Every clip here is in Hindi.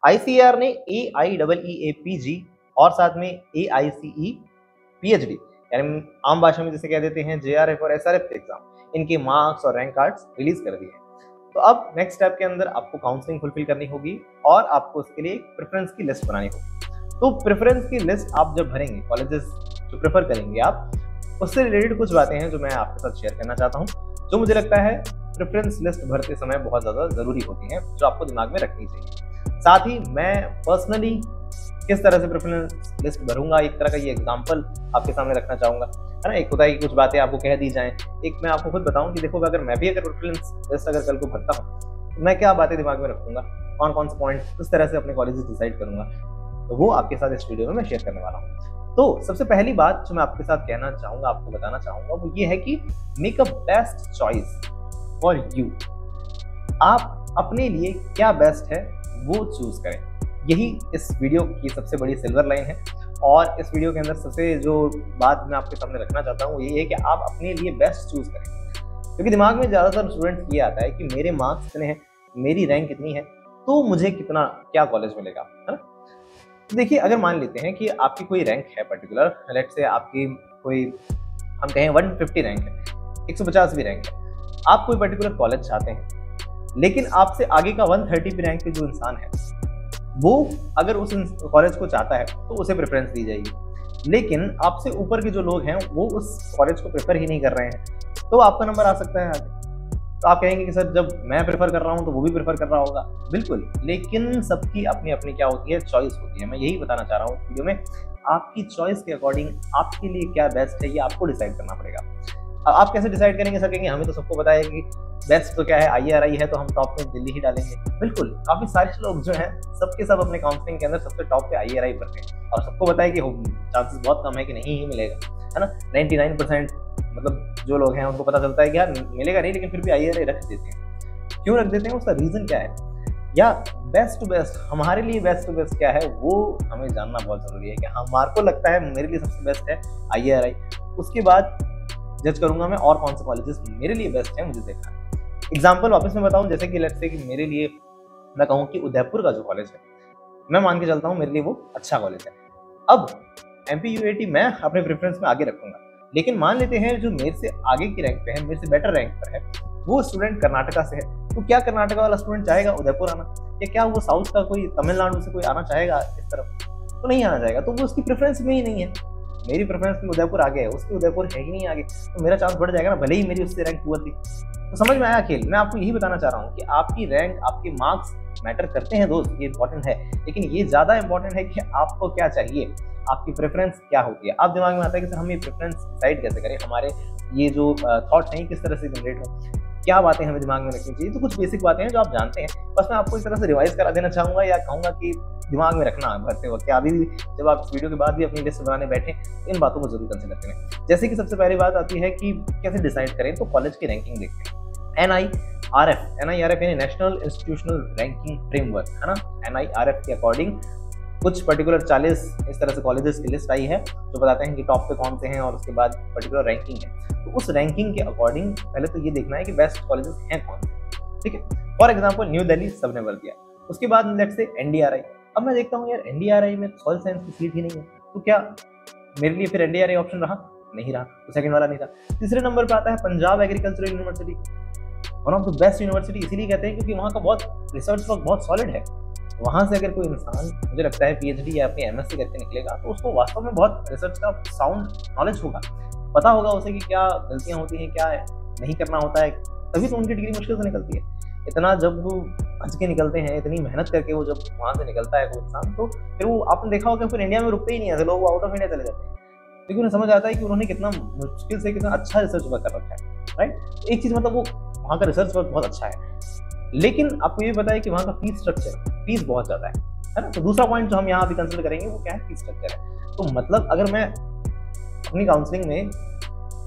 ICAR ने AIEEE और साथ में AICE PhD यानी आम भाषा में जिसे कह देते हैं JRF और SRF एग्जाम, इनके मार्क्स और रैंक कार्ड्स रिलीज कर दिए हैं। तो अब नेक्स्ट स्टेप के अंदर आपको काउंसलिंग फुलफिल करनी होगी और आपको उसके लिए प्रेफरेंस की लिस्ट बनानी होगी। तो प्रेफरेंस की लिस्ट आप जब भरेंगे, कॉलेजेस जो प्रेफर करेंगे आप, उससे रिलेटेड कुछ बातें हैं जो मैं आपके साथ शेयर करना चाहता हूँ, जो मुझे लगता है प्रेफरेंस लिस्ट भरते समय बहुत ज़्यादा ज़रूरी होती हैं, जो आपको दिमाग में रखनी चाहिए। साथ ही मैं पर्सनली किस तरह से प्रेफरेंस लिस्ट भरूंगा, एक तरह का ये एग्जाम्पल आपके सामने रखना चाहूँगा, है ना। एक होता है कि कुछ बातें आपको कह दी जाएं, एक मैं आपको खुद बताऊं कि देखो अगर मैं भी अगर प्रेफरेंस लिस्ट अगर कल को भरता हूँ तो मैं क्या बातें दिमाग में रखूंगा, कौन कौन से पॉइंट किस तरह से अपने कॉलेजेस डिसाइड करूंगा, तो वो आपके साथ इस वीडियो में मैं शेयर करने वाला हूँ। तो सबसे पहली बात जो मैं आपके साथ कहना चाहूंगा, आपको बताना चाहूंगा, वो ये है कि make a best choice for you. आप अपने लिए क्या बेस्ट है वो चूज करें, यही इस वीडियो की सबसे बड़ी सिल्वर लाइन है। और इस वीडियो के अंदर सबसे जो बात मैं आपके सामने रखना चाहता हूँ ये है कि आप अपने लिए बेस्ट चूज करें, क्योंकि दिमाग में ज़्यादातर स्टूडेंट्स ये आता है कि मेरे मार्क्स कितने हैं, मेरी रैंक कितनी है, तो मुझे कितना क्या कॉलेज मिलेगा, है ना। तो देखिए, अगर मान लेते हैं कि आपकी कोई रैंक है पर्टिकुलर, लेट्स से आपकी कोई हम कहें 150 रैंक है, 150 भी रैंक है, आप कोई पर्टिकुलर कॉलेज चाहते हैं, लेकिन आपसे आगे का 130 भी रैंक पे जो इंसान है वो अगर उस कॉलेज को चाहता है तो उसे प्रेफरेंस दी जाएगी, लेकिन आपसे ऊपर के जो लोग हैं वो उस कॉलेज को प्रेफर ही नहीं कर रहे हैं, तो आपका नंबर आ सकता है आगे। तो आप कहेंगे कि सर जब मैं प्रेफर कर रहा हूँ तो वो भी प्रेफर कर रहा होगा, बिल्कुल, लेकिन सबकी अपनी अपनी क्या होती है, चॉइस होती है। मैं यही बताना चाह रहा हूँ वीडियो में, आपकी चॉइस के अकॉर्डिंग आपके लिए क्या बेस्ट है ये आपको डिसाइड करना पड़ेगा। आप कैसे डिसाइड करेंगे, सर कहेंगे हमें तो सबको पता है कि बेस्ट तो क्या है, IRI है, तो हम टॉप में दिल्ली ही डालेंगे। बिल्कुल, काफी सारे लोग जो हैं सबके सब अपने काउंसलिंग के अंदर सबसे टॉप पे IRI भरते हैं, और सबको पता है कि चांसेस बहुत कम है कि नहीं ही मिलेगा, है ना। 99% मतलब जो लोग हैं उनको पता चलता है कि यार मिलेगा नहीं, लेकिन फिर भी IRI रख देते हैं। क्यों रख देते हैं, उसका रीजन क्या है, या बेस्ट टू बेस्ट हमारे लिए बेस्ट टू बेस्ट क्या है वो हमें जानना बहुत जरूरी है। कि हमारे को लगता है मेरे लिए सबसे बेस्ट है IRI, उसके बाद जज करूंगा मैं और कौन से कॉलेजेस मेरे लिए बेस्ट है मुझे देखना है। एग्जाम्पल वापस में बताऊं, जैसे कि लेट्स से कि मेरे लिए मैं कहूं कि उदयपुर का जो कॉलेज है, मैं मान के चलता हूं मेरे लिए वो अच्छा कॉलेज है। अब MPUAT मैं अपने प्रेफरेंस में आगे रखूंगा, लेकिन मान लेते हैं जो मेरे से आगे की रैंक पे है, मेरे से बेटर रैंक पर है, वो स्टूडेंट कर्नाटका से है, तो क्या कर्नाटका वाला स्टूडेंट चाहेगा उदयपुर आना, या क्या वो साउथ का कोई तमिलनाडु से कोई आना चाहेगा इस तरफ, तो नहीं आना चाहेगा, तो वो उसकी प्रेफरेंस में ही नहीं है। मेरी प्रेफरेंस में उदयपुर आगे है, उसकी उदयपुर है ही नहीं आगे, तो मेरा चांस बढ़ जाएगा ना, भले ही मेरी उससे रैंक पुअर थी। तो समझ में आया खेल। मैं आपको यही बताना चाह रहा हूँ कि आपकी रैंक, आपके मार्क्स मैटर करते हैं दोस्त, ये इंपॉर्टेंट है, लेकिन ये ज्यादा इंपॉर्टेंट है कि आपको क्या चाहिए, आपकी प्रेफरेंस क्या होती है। आप दिमाग में आता है कि सर हम ये प्रेफरेंस डिसाइड कैसे करें, हमारे ये जो थॉट्स हैं किस तरह से जनरेट हो, क्या बातें हमें दिमाग में रखनी चाहिए। तो कुछ बेसिक बातें हैं जो आप जानते हैं, बस मैं आपको इस तरह से रिवाइज करा देना चाहूंगा, या कहूंगा कि दिमाग में रखना भरते वक्त, अभी भी जब आप इस वीडियो के बाद भी अपनी लिस्ट बनाने बैठे तो इन बातों को जरूर कंसिडर करें। जैसे कि सबसे पहली बात आती है कि कैसे डिसाइड करें, तो कॉलेज की रैंकिंग देखते हैं। NIRF यानी नेशनल इंस्टीट्यूशनल रैंकिंग फ्रेमवर्क, है ना। NIRF के अकॉर्डिंग कुछ पर्टिकुलर 40 इस तरह से कॉलेजेस की लिस्ट आई है जो बताते हैं कि टॉप पे कौन से हैं, और उसके बाद पर्टिकुलर रैंकिंग है। तो उस रैंकिंग के अकॉर्डिंग पहले तो ये देखना है कि बेस्ट कॉलेजेस हैं कौन से, ठीक है। फॉर एग्जाम्पल न्यू दिल्ली सबने भर दिया, उसके बाद लेट्स से NDRI। अब मैं देखता हूँ यार NDRI में सॉइल साइंस की सीट ही नहीं है, तो क्या मेरे लिए फिर NDRI ऑप्शन रहा, नहीं रहा, तो सेकंड वाला नहीं था। तीसरे नंबर पर आता है Punjab agricultural university, one of the best university इसीलिए कहते हैं क्योंकि वहाँ का बहुत रिसर्च वर्क बहुत सॉलिड है। वहाँ से अगर कोई इंसान, मुझे लगता है PhD या अपनी MSc करके निकलेगा, तो उसको वास्तव में बहुत रिसर्च का साउंड नॉलेज होगा, पता होगा उसे कि क्या गलतियाँ होती हैं, क्या नहीं करना होता है, तभी तो उनकी डिग्री मुश्किल से निकलती है। इतना जब वो हंस के निकलते हैं, इतनी मेहनत करके वो जब वहाँ से निकलता है कोई इंसान, तो फिर वो आपने देखा होगा फिर इंडिया में रुकते ही नहीं है, लोग आउट ऑफ इंडिया चले जाते हैं, क्योंकि उन्हें समझ आता है कि उन्होंने कितना मुश्किल से कितना अच्छा रिसर्च वर्क कर रखा है, राइट। एक चीज़ मतलब वो वहाँ का रिसर्च वर्क बहुत अच्छा है, लेकिन आपको ये भी पता है कि वहाँ का फीस स्ट्रक्चर, फीस बहुत ज़्यादा है ना। तो दूसरा पॉइंट जो हम यहाँ भी कंसिडर करेंगे वो क्या है, फीस स्ट्रक्चर है। तो मतलब अगर मैं अपनी काउंसलिंग में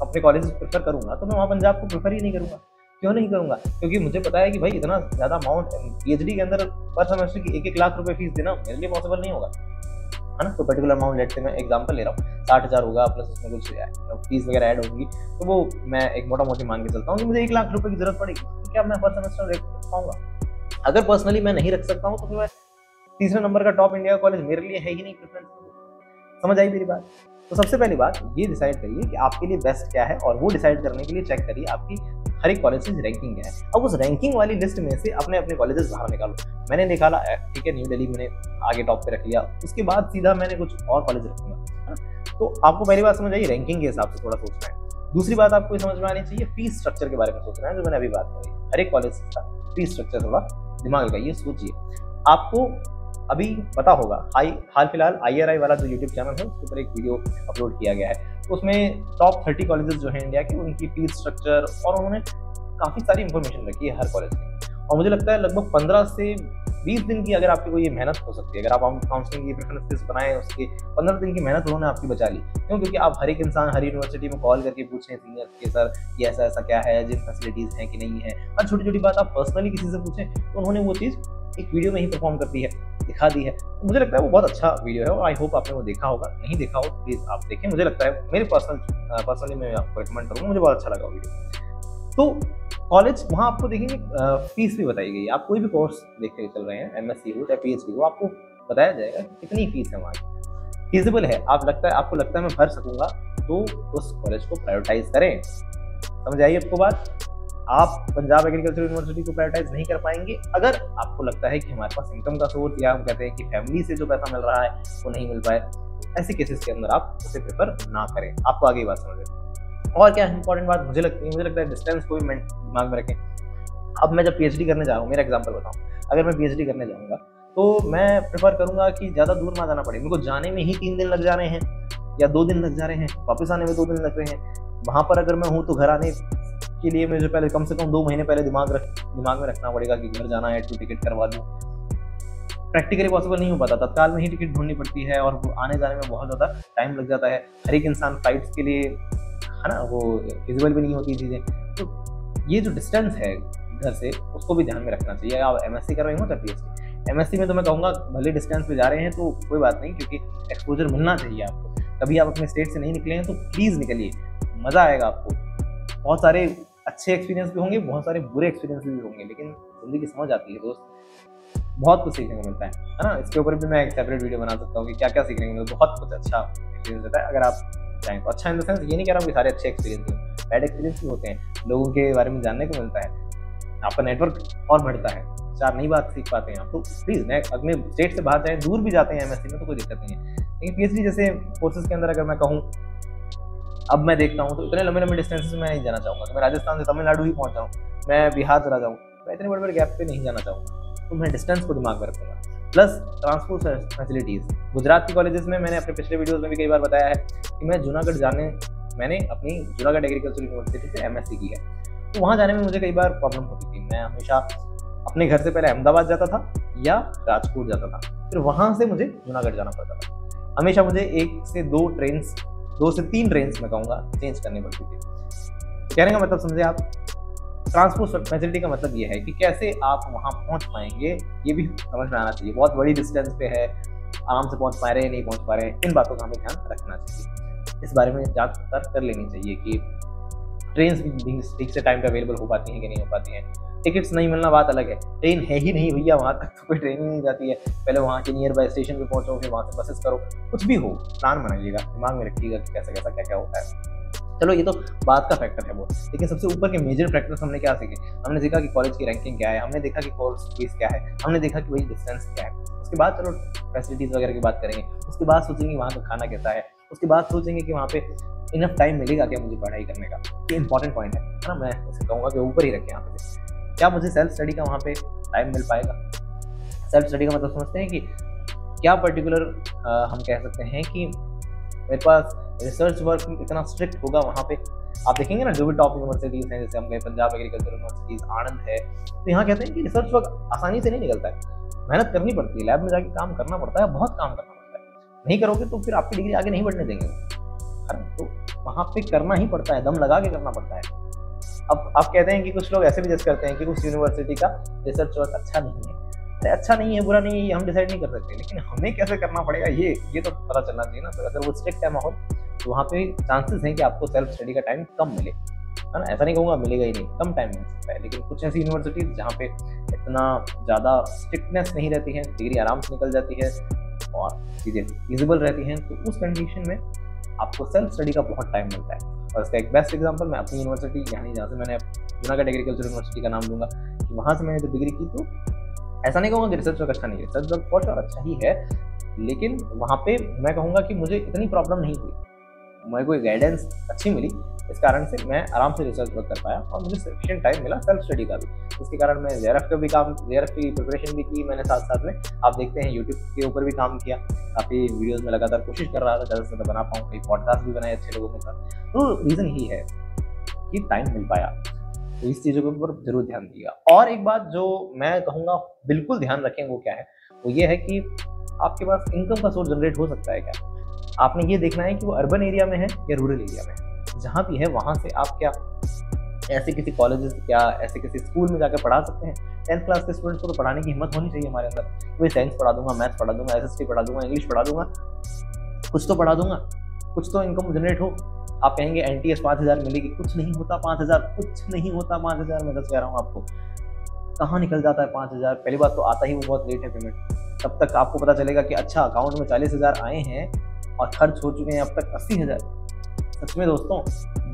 अपने कॉलेज प्रेफर करूँगा तो मैं वहाँ पंजाब को प्रेफर ही नहीं करूँगा। क्यों नहीं करूँगा, क्योंकि मुझे पता है कि भाई इतना ज़्यादा अमाउंट PhD के अंदर पर सेमेस्टर की 1-1 लाख रुपए फीस देना मेरे लिए पॉसिबल नहीं होगा, है ना। तो पर्टिकुलर अमाउंट लेट से मैं एग्जांपल ले रहा हूँ 60,000 होगा, प्लस उसमें कुछ फीस वगैरह ऐड होगी, तो वो मैं एक मोटा मोटी मान के चलता हूँ कि मुझे 1 लाख रुपए की जरूरत पड़ेगी, तो क्या मैं पर सेमेस्टर रख पाऊंगा। अगर पर्सनली मैं नहीं रख सकता हूँ तो फिर मैं तीसरे नंबर का टॉप इंडिया कॉलेज मेरे लिए है ही नहीं प्रेफरेंस। समझ आई मेरी बात? तो सबसे पहली बात ये डिसाइड करिए कि आपके लिए बेस्ट क्या है, और वो डिसाइड करने के लिए चेक करिए आपकी हर एक कॉलेज की रैंकिंग क्या है। अब उस रैंकिंग वाली लिस्ट में से अपने अपने कॉलेजेस बाहर निकालो। मैंने निकाला, ठीक है, न्यू दिल्ली मैंने आगे टॉप पे रख लिया, उसके बाद सीधा मैंने कुछ और कॉलेज रखूंगा। तो आपको पहली बात समझ आई, रैंकिंग के हिसाब से थोड़ा सोचना है। दूसरी बात आपको समझ में आनी चाहिए, फीस स्ट्रक्चर के बारे में सोचना है, जो मैंने अभी बात करी। हर एक कॉलेज का फीस स्ट्रक्चर थोड़ा दिमाग लगाइए, सोचिए। आपको अभी पता होगा, हाल फिलहाल IRI वाला जो यूट्यूब चैनल है उसके ऊपर एक वीडियो अपलोड किया गया है, उसमें टॉप 30 कॉलेजेस जो है इंडिया के, उनकी फीस स्ट्रक्चर और उन्होंने काफ़ी सारी इन्फॉर्मेशन रखी है हर कॉलेज की। और मुझे लगता है लगभग 15 से 20 दिन की अगर आपकी कोई ये मेहनत हो सकती है, अगर आप काउंसलिंग की प्रेफरेंस लिस्ट बनाएं, उसकी 15 दिन की मेहनत उन्होंने आपकी बचा ली। क्यों? क्योंकि आप हर एक इंसान हर यूनिवर्सिटी में कॉल करके पूछें सीनियर के, सर ये ऐसा ऐसा क्या है, जिम फैसिलिटीज़ हैं कि नहीं है, हर छोटी छोटी बात आप पर्सनली किसी से पूछें तो उन्होंने वो चीज़ एक वीडियो में ही परफॉर्म कर दी है, दिखा दी है। तो मुझे लगता है वो बहुत अच्छा वीडियो है, और आई होप आपने वो देखा होगा। नहीं देखा हो प्लीज़ आप देखें, मुझे लगता है मेरे पर्सनली मैं आपको रिकमेंड करूँगा, मुझे बहुत अच्छा लगा वीडियो। तो कॉलेज वहाँ आपको देखेंगे फीस भी बताई गई है। आप कोई भी कोर्स देख के चल रहे हैं, MSc हो चाहे PhD हो, आपको बताया जाएगा कितनी फीस है वहाँ की, फीजिबल है, आपको लगता है मैं भर सकूंगा, तो उस कॉलेज को प्रायोरिटाइज करें। समझ आई आपको बात? आप पंजाब एग्रीकल्चर यूनिवर्सिटी को प्रायोरिटाइज नहीं कर पाएंगे अगर आपको लगता है कि हमारे पास इनकम का सोर्स, या हम कहते हैं कि फैमिली से जो पैसा मिल रहा है वो नहीं मिल पाए, ऐसे केसेस के अंदर आप उसे प्रेफर ना करें। आपको आगे बात समझे। और क्या इंपॉर्टेंट बात मुझे लगता है डिस्टेंस को भी दिमाग में रखें। अब मैं जब PhD करने जा रहा हूँ, मेरा एग्जाम्पल बताऊँ, अगर मैं PhD करने जाऊँगा तो मैं प्रेफर करूँगा कि ज़्यादा दूर ना जाना पड़े। मेरे को जाने में ही 3 दिन लग जा रहे हैं या 2 दिन लग जा रहे हैं, वापस आने में 2 दिन लग रहे हैं। वहाँ पर अगर मैं हूँ तो घर आने के लिए मुझे पहले कम से कम 2 महीने पहले दिमाग में रखना पड़ेगा कि घर जाना है, तो टिकट करवा लूँ। प्रैक्टिकली पॉसिबल नहीं हो पाता, तत्काल में ही टिकट ढूंढनी पड़ती है, और आने जाने में बहुत ज़्यादा टाइम लग जाता है। हर एक इंसान फ्लाइट्स के लिए, है ना, वो फिजिबल भी नहीं होती चीज़ें। तो ये जो डिस्टेंस है घर से, उसको भी ध्यान में रखना चाहिए। आप MSc कर रहे हो चाहे PhD, MSc में तो मैं कहूँगा भले डिस्टेंस पे जा रहे हैं तो कोई बात नहीं, क्योंकि एक्सपोजर मिलना चाहिए आपको। कभी आप अपने स्टेट से नहीं निकले हैं तो प्लीज़ निकलिए, मज़ा आएगा आपको। बहुत सारे अच्छे एक्सपीरियंस भी होंगे, बहुत सारे बुरे एक्सपीरियंस भी होंगे, लेकिन ज़िंदगी समझ आती है दोस्त, बहुत कुछ सीखने को मिलता है ना। इसके ऊपर भी मैं एक सेपरेट वीडियो बना सकता हूँ कि क्या क्या सीखने को मिलता है। बहुत कुछ अच्छा एक्सपीरियंस रहता है अगर आप चाहें तो। अच्छा इन द सेंस ये नहीं कह रहा हूँ कि सारे अच्छे एक्सपीरियंस हैं, बैड एक्सपीरियंस भी होते हैं, लोगों के बारे में जानने को मिलता है, आपका नेटवर्क और बढ़ता है, 4 नई बात सीख पाते हैं आप। तो प्लीज़ मैं अपने स्टेट से बाहर जाएँ, दूर भी जाते हैं MSc में तो कोई दिक्कत नहीं है, लेकिन PhD जैसे कोर्सेज के अंदर अगर मैं कहूँ, अब मैं देखता हूँ तो इतने लंबे लंबे डिस्टेंसेस में नहीं जाना चाहूँगा कि मैं राजस्थान से तमिलनाडु ही पहुँच जाऊँ, मैं बिहार चला जाऊँ, मैं इतने बड़े बड़े गैप पे नहीं जाना चाहूँगा। तो मैं डिस्टेंस को दिमाग में रखूँगा। प्लस ट्रांसपोर्ट फैसिलिटीज़, गुजरात की कॉलेजेस में मैंने अपने पिछले वीडियोज़ में भी कई बार बताया है कि मैंने अपनी जूनागढ़ एग्रीकल्चर यूनिवर्सिटी से MSc की है, तो वहाँ जाने में मुझे कई बार प्रॉब्लम होती थी। मैं हमेशा अपने घर से पहले अहमदाबाद जाता था या राजकोट जाता था, फिर वहाँ से मुझे जूनागढ़ जाना पड़ता था। हमेशा मुझे 2 से 3 ट्रेन्स मैं कहूँगा चेंज करनी पड़ती थी। कहने का मतलब समझे आप, ट्रांसपोर्ट फैसिलिटी का मतलब ये है कि कैसे आप वहाँ पहुँच पाएंगे, ये भी समझ में आना चाहिए। बहुत बड़ी डिस्टेंस पे है, आराम से पहुँच पा रहे हैं नहीं पहुँच पा रहे हैं, इन बातों का हमें ध्यान रखना चाहिए। इस बारे में जांच पड़ताल कर लेनी चाहिए कि ट्रेन भी ठीक से टाइम पे अवेलेबल हो पाती हैं कि नहीं हो पाती हैं। टिकट्स नहीं मिलना बात अलग है, ट्रेन है ही नहीं भैया, वहाँ तक तो कोई ट्रेन ही नहीं जाती है। पहले वहाँ के नियर बाय स्टेशन पे पहुँचो, फिर वहाँ से बसेस करो, कुछ भी हो प्लान बनाइएगा, दिमाग में रखिएगा कि कैसा कैसा क्या क्या होता है। चलो ये तो बात का फैक्टर है वो, लेकिन सबसे ऊपर के मेजर फैक्टर्स हमने क्या सीखे? हमने देखा कि कॉलेज की रैंकिंग क्या है, हमने देखा कि कोर्स फीस क्या है, हमने देखा कि वही डिस्टेंस क्या है। उसके बाद चलो फैसिलिटीज़ वगैरह की बात करेंगे, उसके बाद सोचेंगे वहाँ का खाना कैसा है, उसके बाद सोचेंगे कि वहाँ पे इनफ टाइम मिलेगा क्या मुझे पढ़ाई करने का। ये इंपॉर्टेंट पॉइंट है ना, मैं इसे कहूँगा कि ऊपर ही रखें यहाँ पे। क्या मुझे सेल्फ स्टडी का वहाँ पे टाइम मिल पाएगा? सेल्फ स्टडी का मतलब समझते हैं कि क्या पर्टिकुलर हम कह सकते हैं कि मेरे पास रिसर्च वर्क इतना स्ट्रिक्ट होगा वहाँ पे। आप देखेंगे ना जो भी टॉप यूनिवर्सिटीज़ हैं, जैसे हम कहें पंजाब एग्रीकल्चर यूनिवर्सिटीज़, आनंद है, तो यहाँ कहते हैं कि रिसर्च वर्क आसानी से नहीं निकलता है, मेहनत करनी पड़ती है, लैब में जाके काम करना पड़ता है, बहुत काम करना पड़ता है। नहीं करोगे तो फिर आपकी डिग्री आगे नहीं बढ़ने देंगे, तो वहाँ पे करना ही पड़ता है, दम लगा के करना पड़ता है। अब आप कहते हैं कि कुछ लोग ऐसे भी जज करते हैं कि उस यूनिवर्सिटी का रिसर्च वर्क अच्छा नहीं है। अरे अच्छा नहीं है, बुरा नहीं है, ये हम डिसाइड नहीं कर सकते, लेकिन हमें कैसे करना पड़ेगा ये तो पता चलना चाहिए ना। तो अगर वो स्ट्रिक्ट है माहौल, तो वहाँ पे चांसेस हैं कि आपको सेल्फ स्टडी का टाइम कम मिले। है ना। ऐसा नहीं कहूँगा मिलेगा ही नहीं, कम टाइम मिल सकता है, लेकिन कुछ ऐसी यूनिवर्सिटीज जहाँ पे इतना ज़्यादा स्ट्रिक्टनेस नहीं रहती है, डिग्री आराम से निकल जाती है और चीज़ें फिजिबल रहती हैं, तो उस कंडीशन में आपको सेल्फ स्टडी का बहुत टाइम मिलता है। और इसका एक बेस्ट एग्जांपल मैं अपनी यूनिवर्सिटी यानी जहाँ से मैंने जूनागढ़ एग्रीकल्चर यूनिवर्सिटी का नाम लूँगा कि वहाँ से मैंने जो डिग्री की, तो ऐसा नहीं कहूँगा कि रिसर्च वर्क अच्छा नहीं है, रिसर्च वर्क फॉर श्योर अच्छा ही है, लेकिन वहाँ पे मैं कहूँगा कि मुझे इतनी प्रॉब्लम नहीं हुई, मुझे कोई गाइडेंस अच्छी मिली, इस कारण से मैं आराम से रिसर्च वर्क कर पाया और मुझे सफिशिएंट टाइम मिला सेल्फ स्टडी का भी। इसके कारण मैं जेआरएफ का भी काम, जेआरएफ की प्रिपरेशन भी की मैंने, साथ साथ में आप देखते हैं यूट्यूब के ऊपर भी काम किया, काफ़ी वीडियोज़ में लगातार कोशिश कर रहा था ज़्यादा से ज़्यादा बना पाऊँ, कई पॉडकास्ट भी बनाए अच्छे लोगों के साथ। तो रीज़न यही है कि टाइम मिल पाया, तो इस चीज़ों के ऊपर जरूर ध्यान दीजिएगा। और एक बात जो मैं कहूँगा बिल्कुल ध्यान रखें वो क्या है, वो ये है कि आपके पास इनकम का सोर्स जनरेट हो सकता है क्या। आपने ये देखना है कि वो अर्बन एरिया में है या रूरल एरिया में है। जहाँ भी है वहाँ से आप क्या ऐसे किसी कॉलेजेस या ऐसे किसी स्कूल में जाकर पढ़ा सकते हैं। 10th क्लास के स्टूडेंट्स को तो पढ़ाने की हिम्मत होनी चाहिए हमारे अंदर। कोई साइंस पढ़ा दूंगा, मैथ्स पढ़ा दूंगा, SST पढ़ा दूंगा, इंग्लिश पढ़ा दूंगा, कुछ तो पढ़ा दूंगा, कुछ तो इनकम जनरेट हो। आप कहेंगे NTS 5000 मिलेगी, कुछ नहीं होता 5000, कुछ नहीं होता 5000। मैं 10 कह रहा हूँ आपको, कहाँ निकल जाता है 5000। पहली बात तो आता ही वो बहुत लेट है पेमेंट, तब तक आपको पता चलेगा कि अच्छा अकाउंट में 40,000 आए हैं और खर्च हो चुके हैं अब तक 80,000। सच में दोस्तों,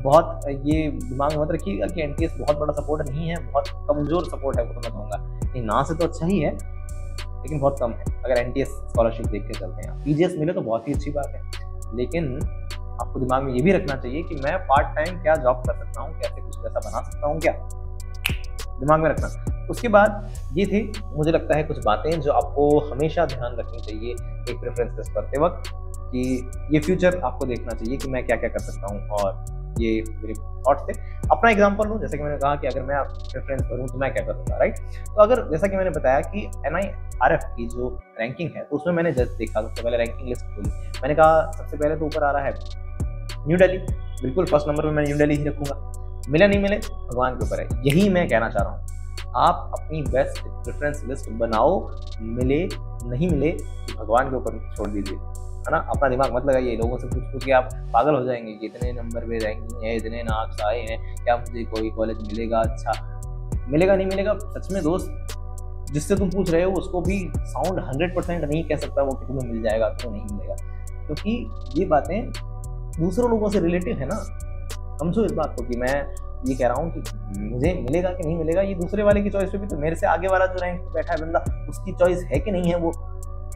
बहुत ये दिमाग में मत रखिएगा कि NTS बहुत बड़ा सपोर्ट नहीं है, बहुत कमजोर सपोर्ट है वो तो मैं कहूँगा। नहीं, ना से तो अच्छा ही है लेकिन बहुत कम है। अगर NTS स्कॉलरशिप देख के चलते हैं, PGS मिले तो बहुत ही अच्छी बात है, लेकिन आपको दिमाग में ये भी रखना चाहिए कि मैं पार्ट टाइम क्या जॉब कर सकता हूँ, कैसे कुछ पैसा बना सकता हूँ, क्या दिमाग में रखना। उसके बाद ये थी मुझे लगता है कुछ बातें जो आपको हमेशा ध्यान रखनी चाहिए एक प्रेफरेंस लिस्ट करते वक्त, कि ये फ्यूचर आपको देखना चाहिए कि मैं क्या क्या कर सकता हूँ। और ये मेरे थॉट्स थे। अपना एग्जांपल लूँ, जैसे कि मैंने कहा कि अगर मैं प्रेफरेंस करूँ तो मैं क्या करूँगा, राइट। तो अगर जैसा कि मैंने बताया कि NIRF की जो रैंकिंग है, तो उसमें मैंने जस्ट देखा, सबसे पहले रैंकिंग लिस्ट खोली, मैंने कहा सबसे पहले तो ऊपर आ रहा है न्यू दिल्ली, बिल्कुल फर्स्ट नंबर पर मैं न्यू दिल्ली ही रखूँगा। मिले नहीं मिले भगवान के ऊपर है, यही मैं कहना चाह रहा हूँ। आप अपनी बेस्ट प्रेफरेंस लिस्ट बनाओ, मिले नहीं मिले भगवान के ऊपर छोड़ दीजिए, है ना। अपना दिमाग मत लगाइए, लोगों से पूछ के आप पागल हो जाएंगे कि इतने नंबर पे रैंकिंग है, इतने मार्क्स आए हैं, क्या मुझे कोई कॉलेज मिलेगा, अच्छा मिलेगा नहीं मिलेगा। सच में दोस्त, जिससे तुम पूछ रहे हो उसको भी साउंड 100% नहीं कह सकता वो कि तुम्हें मिल जाएगा तो नहीं मिलेगा, क्योंकि ये बातें दूसरों लोगों से रिलेटिव है ना। समझो इस बात को कि मैं ये कह रहा हूँ कि मुझे मिलेगा कि नहीं मिलेगा ये दूसरे वाले की चॉइस पे भी, तो मेरे से आगे वाला जो रैंक पे बैठा है बंदा, उसकी चॉइस है कि नहीं है वो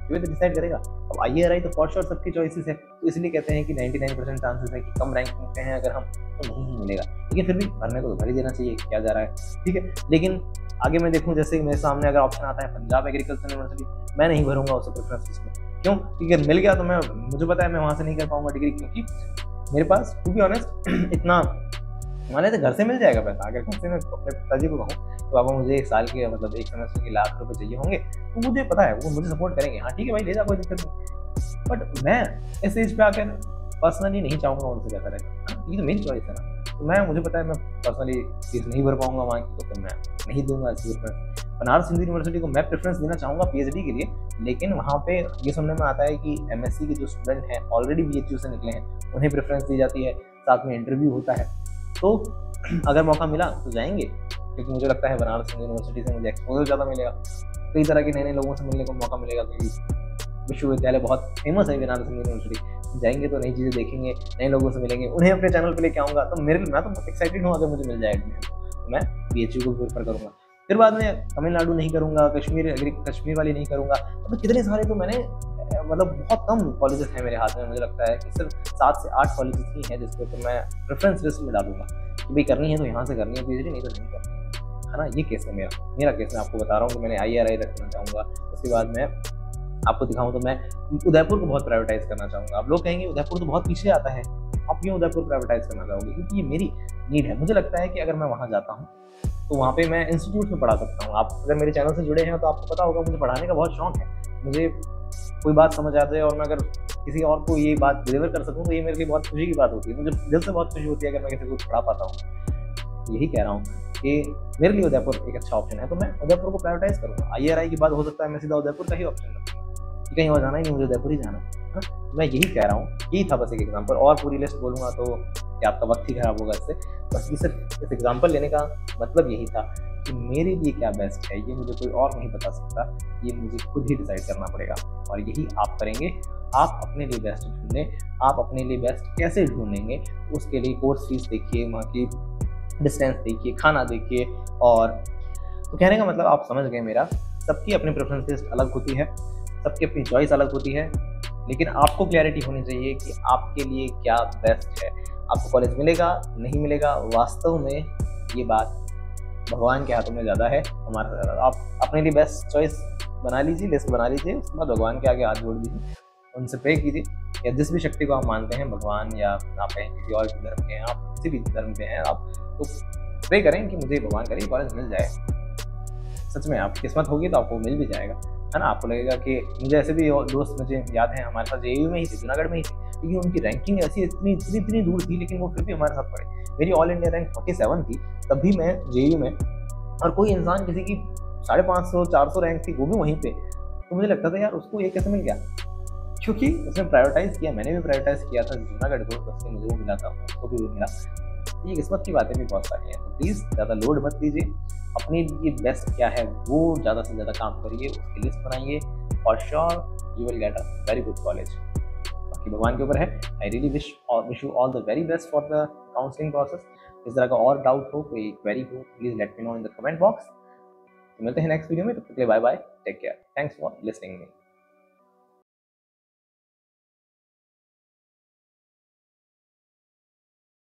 तो डिसाइड करेगा। अब IRI तो फॉर श्योर सबकी चॉइसेस है, तो इसलिए कहते हैं कि 99% चांसेस है कि कम रैंकिंग पे हैं अगर हम तो नहीं मिलेगा, लेकिन फिर भी भरने को तो भर ही देना चाहिए, क्या जा रहा है, ठीक है। लेकिन आगे मैं देखूँ, जैसे मेरे सामने अगर ऑप्शन आता है पंजाब एग्रीकल्चर यूनिवर्सिटी, मैं नहीं भरूंगा उसे प्रेफरेंस लिस्ट में। क्यों? क्योंकि मिल गया तो मुझे पता है मैं वहाँ से नहीं कर पाऊंगा डिग्री, क्योंकि मेरे पास टू बी ऑनेस्ट इतना माने तो घर से मिल जाएगा पैसा। अगर घर से मैं अपने पिताजी को कहूँ तो पापा मुझे एक साल के मतलब एक सेमेस्टर के ₹1,00,000 चाहिए होंगे, तो मुझे पता है वो मुझे सपोर्ट करेंगे, हाँ ठीक है भाई ले जा, कोई दिक्कत नहीं। बट मैं इस एज पे आकर पर्सनली नहीं चाहूँगा उनसे पैसा रहेगा, ये तो मेरी चॉइस है ना। तो मुझे पता है मैं पर्सनली फीस नहीं भर पाऊंगा वहाँ की, तो फिर मैं नहीं दूंगा इसी प्रेफरेंस। बनारस हिंदू यूनिवर्सिटी को मैं प्रेफरेंस देना चाहूँगा PhD के लिए, लेकिन वहाँ पे ये सुनने में आता है कि MSc के जो स्टूडेंट हैं ऑलरेडी BHU से निकले हैं उन्हें प्रेफरेंस दी जाती है, साथ में इंटरव्यू होता है। तो अगर मौका मिला तो जाएंगे, क्योंकि मुझे लगता है बनारस हिंदू यूनिवर्सिटी से मुझे एक्सपोजर ज़्यादा मिलेगा, कई तरह के नए नए लोगों से मिलने को मौका मिलेगा, क्योंकि विश्वविद्यालय बहुत फेमस है बनारस हिंदू यूनिवर्सिटी। जाएंगे तो नई चीज़ें देखेंगे, नए लोगों से मिलेंगे, उन्हें अपने चैनल पे लेके आऊँगा। तो मैं तो बहुत एक्साइटेड हूँ, अगर मुझे मिल जाए तो मैं BHU को प्रेफर करूँगा। फिर बाद में तमिलनाडु नहीं करूँगा, कश्मीर वाली नहीं करूँगा, मतलब कितने सारे तो मैंने मतलब बहुत कम कॉलेजेस हैं मेरे हाथ में। मुझे लगता है कि सिर्फ 7 से 8 कॉलेजेस ही हैं जिसके ऊपर मैं प्रेफरेंस लिस्ट में डालूंगा कि भाई करनी है तो यहाँ से करनी है PhD, नहीं तो नहीं करनी है ना। ये केस है मेरा केस मैं आपको बता रहा हूँ कि मैंने IRI रखना चाहूँगा। उसके बाद मैं आपको दिखाऊँ तो मैं उदयपुर को बहुत प्रायोरिटाइज करना चाहूँगा। आप लोग कहेंगे उदयपुर तो बहुत पीछे आता है, आप क्यों उदयपुर प्रायोरिटाइज करना चाहोगे? क्योंकि ये मेरी नीड है। मुझे लगता है कि अगर मैं वहाँ जाता हूँ तो वहाँ पे मैं इंस्टीट्यूट में पढ़ा सकता हूँ। आप अगर मेरे चैनल से जुड़े हैं तो आपको पता होगा मुझे पढ़ाने का बहुत शौक है। मुझे कोई बात समझ आ जाए और मैं अगर किसी और को ये बात डिलीवर कर सकूँ तो ये मेरे लिए बहुत खुशी की बात होती है। मुझे दिल से बहुत खुशी होती है अगर मैं किसी को पढ़ा पाता हूँ। यही कह रहा हूँ कि मेरे लिए उदयपुर एक अच्छा ऑप्शन है, तो मैं उदयपुर को प्रायोरिटाइज करूँगा। IRI के बाद हो सकता है मैं सीधा उदयपुर का ही ऑप्शन रखूँगा, कहीं और जाना ही नहीं, मुझे उदयपुर ही जाना है। मैं यही कह रहा हूँ, यही था बस एक एग्जाम्पल। और पूरी लिस्ट बोलूँगा तो कि आपका वक्त ही खराब होगा इससे। बस ये सिर्फ इस एग्जाम्पल लेने का मतलब यही था कि मेरे लिए क्या बेस्ट है ये मुझे कोई और नहीं बता सकता, ये मुझे खुद ही डिसाइड करना पड़ेगा और यही आप करेंगे। आप अपने लिए बेस्ट ढूंढें, आप अपने लिए बेस्ट कैसे ढूंढेंगे उसके लिए कोर्स फीस देखिए, वहाँ की डिस्टेंस देखिए, खाना देखिए। और तो कहने का मतलब आप समझ गए मेरा, सबकी अपनी प्रेफरेंस लिस्ट अलग होती है, सबकी अपनी चॉइस अलग होती है, लेकिन आपको क्लैरिटी होनी चाहिए कि आपके लिए क्या बेस्ट है। आपको कॉलेज मिलेगा नहीं मिलेगा, वास्तव में ये बात भगवान के हाथों में ज़्यादा है हमारा। आप अपने लिए बेस्ट चॉइस बना लीजिए, लिस्ट बना लीजिए, उसके बाद भगवान के आगे हाथ जोड़ दीजिए, उनसे प्रे कीजिए, या जिस भी शक्ति को आप मानते हैं, भगवान या आप कहें किसी और धर्म के हैं, आप किसी भी धर्म के हैं आप, तो प्रे करें कि मुझे भगवान करे कॉलेज मिल जाए। सच में आपकी किस्मत होगी तो आपको मिल भी जाएगा, है ना। आपको लगेगा कि मुझे ऐसे भी दोस्त मुझे याद है हमारे साथ जेयू में ही थे, जूनागढ़ में ही थे, लेकिन उनकी रैंकिंग ऐसी इतनी दूर थी, लेकिन वो फिर भी हमारे साथ पढ़े। मेरी ऑल इंडिया रैंक 47 थी तब भी मैं जेयू में, और कोई इंसान किसी की 550 400 रैंक थी वो भी वहीं पे, तो मुझे लगता था यार उसको ये कैसे मिल गया, क्योंकि उसने प्रायोरिटाइज किया, मैंने भी प्रायोरिटाइज किया था जूनागढ़ को, तो मुझे वो मिला था, उसको भी वो मिला। ये किस्मत की बातें भी बहुत सारी हैं, तो प्लीज़ ज़्यादा लोड मत लीजिए, अपने लिए बेस्ट क्या है वो ज़्यादा से ज़्यादा काम करिए, उसकी लिस्ट बनाइए, और sure you will get a very good college. बाकी भगवान के ऊपर है। I really wish you all the very best for the counselling process. इस तरह का और डाउट हो, कोई क्वेरी हो, please let me know in the comment box. तो मिलते हैं नेक्स्ट वीडियो में, तब तक के लिए bye bye, take care, thanks for listening me.